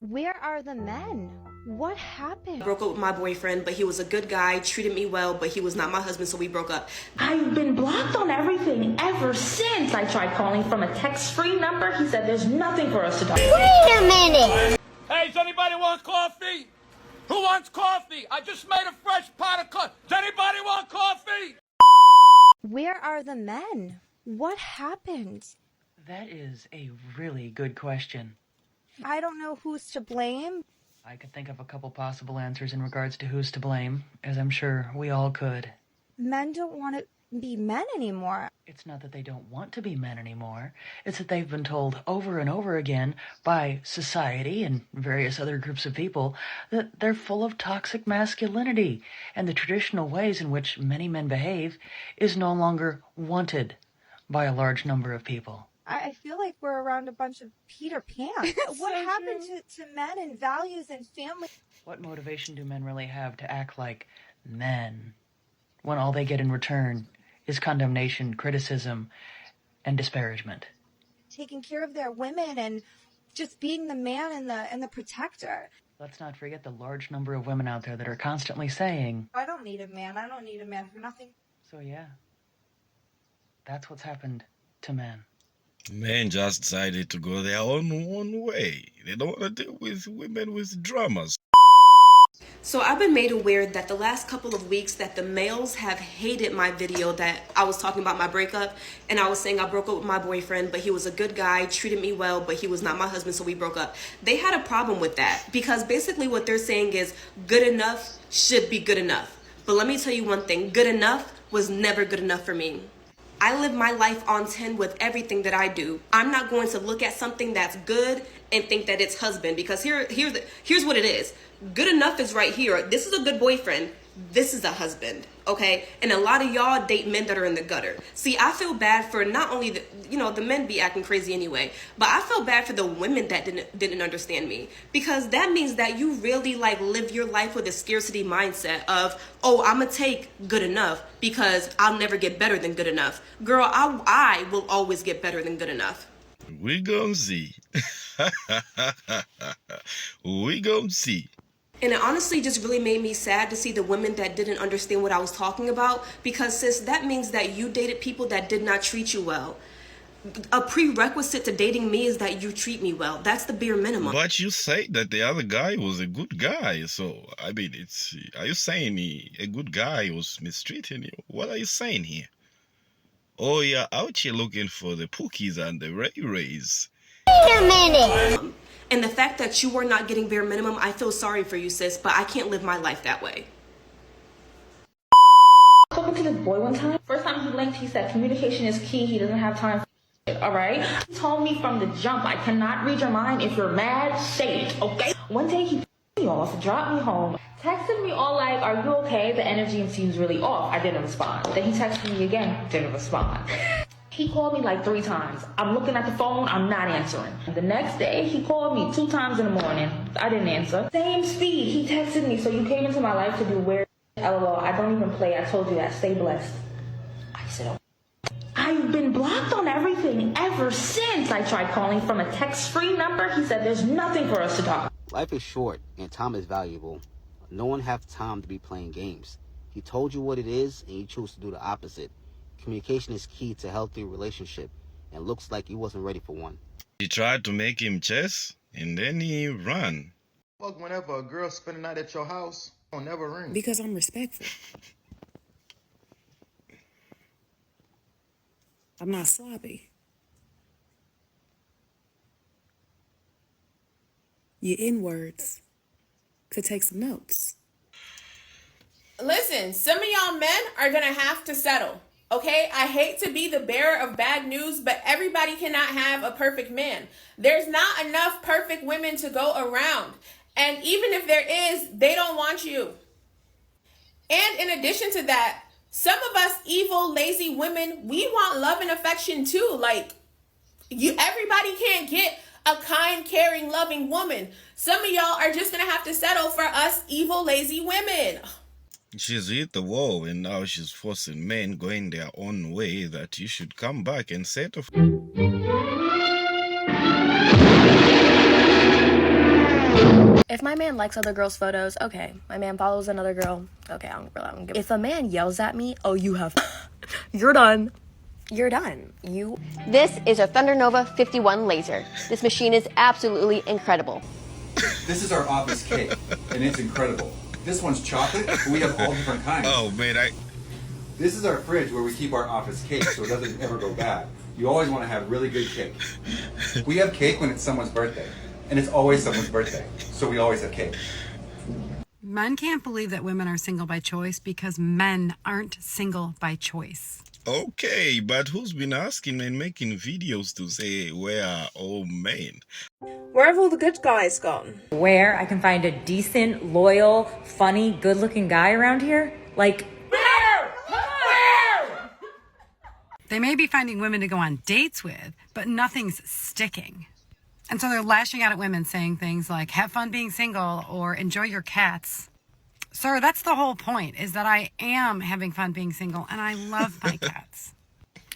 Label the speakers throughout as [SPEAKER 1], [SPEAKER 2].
[SPEAKER 1] Where are the men? What happened?
[SPEAKER 2] I broke up with my boyfriend, but he was a good guy, treated me well, but he was not my husband, so we broke up.
[SPEAKER 3] I've been blocked on everything ever since. I tried calling from a text-free number. He said there's nothing for us to talk about.
[SPEAKER 1] Wait a minute!
[SPEAKER 4] Hey, does anybody want coffee? Who wants coffee? I just made a fresh pot of coffee. Does anybody want coffee?
[SPEAKER 1] Where are the men? What happened?
[SPEAKER 5] That is a really good question.
[SPEAKER 1] I don't know who's to blame.
[SPEAKER 5] I could think of a couple possible answers in regards to who's to blame, as I'm sure we all could.
[SPEAKER 1] Men don't want to be men anymore.
[SPEAKER 5] It's not that they don't want to be men anymore. It's that they've been told over and over again by society and various other groups of people that they're full of toxic masculinity, and the traditional ways in which many men behave is no longer wanted by a large number of people.
[SPEAKER 1] I feel like we're around a bunch of Peter Pans. What happened to men and values and family?
[SPEAKER 5] What motivation do men really have to act like men when all they get in return is condemnation, criticism, and disparagement?
[SPEAKER 1] Taking care of their women and just being the man and the protector.
[SPEAKER 5] Let's not forget the large number of women out there that are constantly saying,
[SPEAKER 1] I don't need a man. I don't need a man for nothing.
[SPEAKER 5] so yeah, that's what's happened to men.
[SPEAKER 6] Men just decided to go their own way. They don't want to deal with women with dramas.
[SPEAKER 2] So I've been made aware that the last couple of weeks that the males have hated my video that I was talking about my breakup, and I was saying I broke up with my boyfriend, but he was a good guy, treated me well, but he was not my husband, so we broke up. They had a problem with that because basically what they're saying is good enough should be good enough. But let me tell you one thing, good enough was never good enough for me. I live my life on 10 with everything that I do. I'm not going to look at something that's good and think that it's husband, because here's what it is. Good enough is right here. This is a good boyfriend. This is a husband, okay? And a lot of y'all date men that are in the gutter. See, I feel bad for not only the men be acting crazy anyway, but I feel bad for the women that didn't understand me, because that means that you really live your life with a scarcity mindset of, oh, I'm gonna take good enough because I'll never get better than good enough. Girl, I will always get better than good enough.
[SPEAKER 6] We gon' see. We gon' see.
[SPEAKER 2] And it honestly just really made me sad to see the women that didn't understand what I was talking about, because sis, that means that you dated people that did not treat you well. A prerequisite to dating me is that you treat me well. That's the bare minimum.
[SPEAKER 6] But you say that the other guy was a good guy, so I mean, are you saying a good guy was mistreating you? What are you saying here? Oh, you're out here looking for the Pookies and the Ray-Rays.
[SPEAKER 1] Wait a minute!
[SPEAKER 2] And the fact that you are not getting bare minimum, I feel sorry for you, sis, but I can't live my life that way.
[SPEAKER 3] Talking to this boy one time. First time he linked, he said communication is key. He doesn't have time for it, all right? He told me from the jump, I cannot read your mind. If you're mad, say it, okay? One day he me off, dropped me home, texted me all like, are you okay? The energy seems really off. I didn't respond. Then he texted me again, didn't respond. He called me like 3 times. I'm looking at the phone, I'm not answering. The next day, he called me 2 times in the morning. I didn't answer. Same speed, he texted me, so you came into my life to do weird LOL. I don't even play, I told you that. Stay blessed. I said, oh. I've been blocked on everything ever since. I tried calling from a text-free number. He said there's nothing for us to talk about.
[SPEAKER 7] Life is short and time is valuable. No one has time to be playing games. He told you what it is and you choose to do the opposite. Communication is key to a healthy relationship, and looks like he wasn't ready for one.
[SPEAKER 6] He tried to make him chess, and then he ran.
[SPEAKER 8] Fuck, whenever a girl's spending night at your house, don't never ring.
[SPEAKER 9] Because I'm respectful. I'm not sloppy. Your N-words could take some notes.
[SPEAKER 10] Listen, some of y'all men are gonna have to settle. Okay, I hate to be the bearer of bad news, but everybody cannot have a perfect man. There's not enough perfect women to go around. And even if there is, they don't want you. And in addition to that, some of us evil, lazy women, we want love and affection too. Everybody can't get a kind, caring, loving woman. Some of y'all are just gonna have to settle for us evil, lazy women.
[SPEAKER 6] She's hit the wall, and now she's forcing men going their own way that you should come back and settle.
[SPEAKER 11] If my man likes other girls' photos, okay. My man follows another girl, okay, I don't give a... If a man yells at me, oh, you have... You're done. You're done.
[SPEAKER 12] This is a Thunder Nova 51 laser. This machine is absolutely incredible.
[SPEAKER 13] This is our office cake, and it's incredible. This one's chocolate, but we have all different kinds.
[SPEAKER 6] Oh, man,
[SPEAKER 13] This is our fridge where we keep our office cake so it doesn't ever go bad. You always want to have really good cake. We have cake when it's someone's birthday, and it's always someone's birthday, so we always have cake.
[SPEAKER 14] Men can't believe that women are single by choice because men aren't single by choice.
[SPEAKER 6] Okay, but who's been asking and making videos to say where are all men?
[SPEAKER 15] Where have all the good guys gone?
[SPEAKER 16] Where I can find a decent, loyal, funny, good-looking guy around here? Like,
[SPEAKER 14] Where? They may be finding women to go on dates with, but nothing's sticking. And so they're lashing out at women saying things like, have fun being single or enjoy your cats. Sir, that's the whole point, is that I am having fun being single and I love my cats.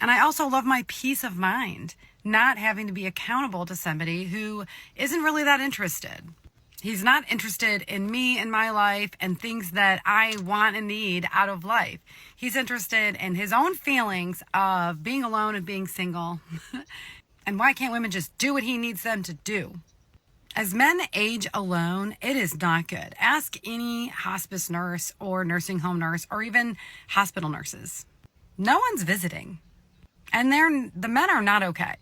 [SPEAKER 14] And I also love my peace of mind, not having to be accountable to somebody who isn't really that interested. He's not interested in me and my life and things that I want and need out of life. He's interested in his own feelings of being alone and being single. And why can't women just do what he needs them to do? As men age alone, it is not good. Ask any hospice nurse or nursing home nurse or even hospital nurses. No one's visiting. And the men are not okay.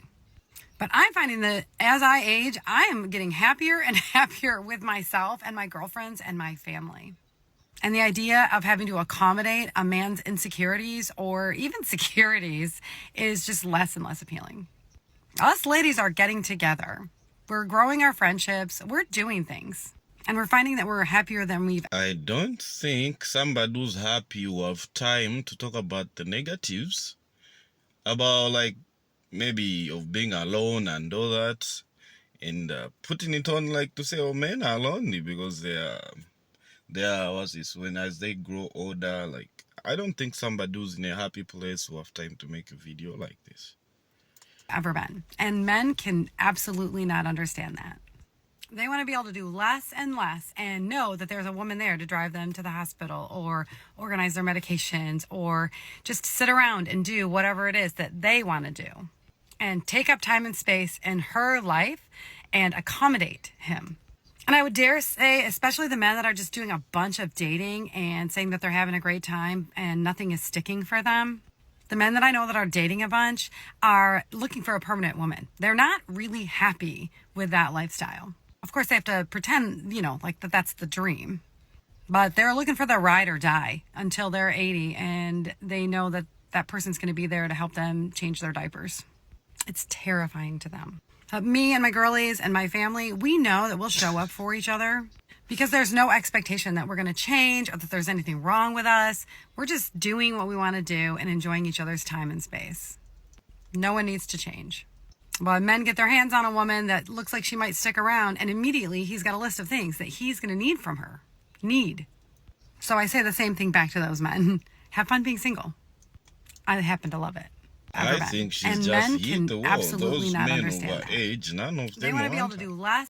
[SPEAKER 14] But I'm finding that as I age, I am getting happier and happier with myself and my girlfriends and my family. And the idea of having to accommodate a man's insecurities or even securities is just less and less appealing. Us ladies are getting together. We're growing our friendships. We're doing things. And we're finding that we're happier than we've...
[SPEAKER 6] I don't think somebody who's happy will have time to talk about the negatives. About, like, maybe of being alone and all that. And putting it on, like, to say, oh, men are lonely because they are, what's this, when as they grow older, like, I don't think somebody who's in a happy place will have time to make a video like this.
[SPEAKER 14] Ever been. And men can absolutely not understand that. They want to be able to do less and less and know that there's a woman there to drive them to the hospital or organize their medications or just sit around and do whatever it is that they want to do and take up time and space in her life and accommodate him. And I would dare say, especially the men that are just doing a bunch of dating and saying that they're having a great time and nothing is sticking for them. The men that I know that are dating a bunch are looking for a permanent woman. They're not really happy with that lifestyle. Of course, they have to pretend, like that's the dream. But they're looking for the ride or die until they're 80 and they know that that person's going to be there to help them change their diapers. It's terrifying to them. Me and my girlies and my family, we know that we'll show up for each other. Because there's no expectation that we're going to change or that there's anything wrong with us. We're just doing what we want to do and enjoying each other's time and space. No one needs to change. But men get their hands on a woman that looks like she might stick around, and immediately he's got a list of things that he's going to need from her. So I say the same thing back to those men. Have fun being single. I happen to love it.
[SPEAKER 6] I think she's
[SPEAKER 14] and
[SPEAKER 6] just
[SPEAKER 14] men
[SPEAKER 6] hit
[SPEAKER 14] can
[SPEAKER 6] the wall.
[SPEAKER 14] absolutely
[SPEAKER 6] Those
[SPEAKER 14] not
[SPEAKER 6] men
[SPEAKER 14] understand
[SPEAKER 6] over
[SPEAKER 14] that.
[SPEAKER 6] age, none of them
[SPEAKER 14] They want to be able to do less.